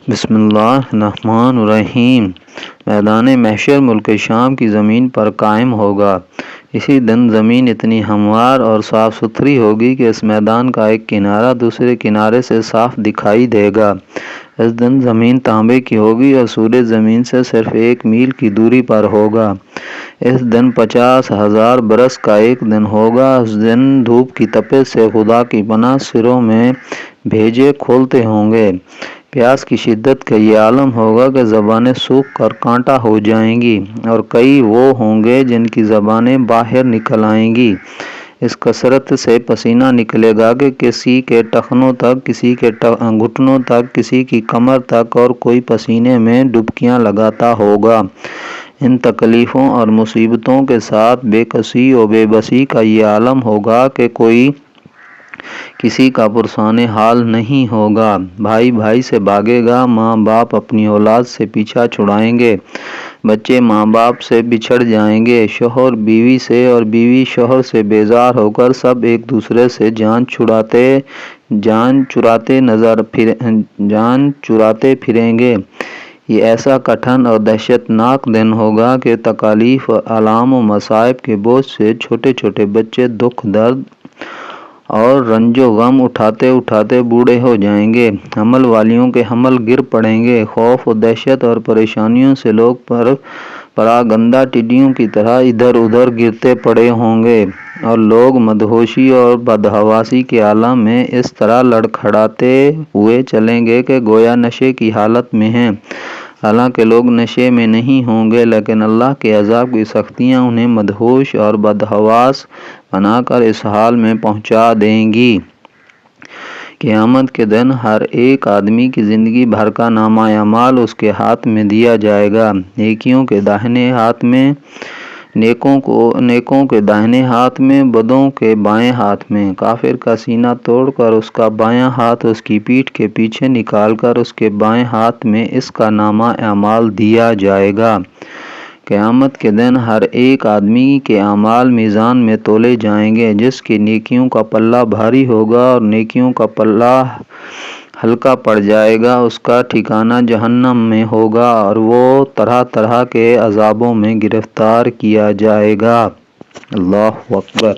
بسم اللہ الرحمن الرحیم۔ میدان محشر ملک شام کی زمین پر قائم ہوگا۔ اسی دن زمین اتنی ہموار اور صاف ستھری ہوگی کہ اس میدان کا ایک کنارہ دوسرے کنارے سے صاف دکھائی دے گا۔ اس دن زمین تانبے کی ہوگی اور سورج زمین سے صرف 1 میل کی دوری پر ہوگا۔ اس دن 50,000 برس کا ایک دن ہوگا۔ اس دن دھوپ کی تپش سے خدا کی پناہ سروں میں بھیجے کھولتے ہوں گے۔ پیاس کی شدت کا یہ عالم ہوگا کہ زبانیں سوکھ کر کانٹا ہو جائیں گی اور کئی وہ ہوں گے جن کی زبانیں باہر نکل آئیں گی۔ اس کثرت سے پسینہ نکلے گا کہ کسی کے ٹخنوں تک، کسی کے گھٹنوں تک، کسی کی کمر تک اور کوئی پسینے میں ڈبکیاں لگاتا ہوگا۔ ان تکلیفوں اور مصیبتوں کے ساتھ بے کسی و بے بسی کا یہ عالم ہوگا کہ کوئی کسی کا پرسان حال نہیں ہوگا۔ بھائی بھائی سے بھاگے گا، ماں باپ اپنی اولاد سے پیچھا چھڑائیں گے، بچے ماں باپ سے بچھڑ جائیں گے، شوہر بیوی سے اور بیوی شوہر سے بیزار ہو کر سب ایک دوسرے سے جان چراتے پھریں گے۔ یہ ایسا کٹھن اور دہشت ناک دن ہوگا کہ تکالیف، آلام و مصائب کے بوجھ سے چھوٹے چھوٹے بچے دکھ، درد اور رنج و غم اٹھاتے اٹھاتے بوڑھے ہو جائیں گے۔ حمل والیوں کے حمل گر پڑیں گے۔ خوف و دہشت اور پریشانیوں سے لوگ پراگندہ ٹڈیوں کی طرح ادھر ادھر گرتے پڑے ہوں گے اور لوگ مدہوشی اور بدحواسی کے عالم میں اس طرح لڑکھڑاتے ہوئے چلیں گے کہ گویا نشے کی حالت میں ہیں، حالانکہ لوگ نشے میں نہیں ہوں گے، لیکن اللہ کے عذاب کی سختیاں انہیں مدہوش اور بدحواس بنا کر اس حال میں پہنچا دیں گی۔ قیامت کے دن ہر ایک آدمی کی زندگی بھر کا نامہ اعمال اس کے ہاتھ میں دیا جائے گا۔ نیکوں کے داہنے ہاتھ میں، بدوں کے بائیں ہاتھ میں۔ کافر کا سینہ توڑ کر اس کا بایاں ہاتھ اس کی پیٹھ کے پیچھے نکال کر اس کے بائیں ہاتھ میں اس کا نامہ اعمال دیا جائے گا۔ قیامت کے دن ہر ایک آدمی کے اعمال میزان میں تولے جائیں گے۔ جس کی نیکیوں کا پلہ بھاری ہوگا اور نیکیوں کا پلہ ہلکا پڑ جائے گا، اس کا ٹھکانہ جہنم میں ہوگا اور وہ طرح طرح کے عذابوں میں گرفتار کیا جائے گا۔ اللہ اکبر۔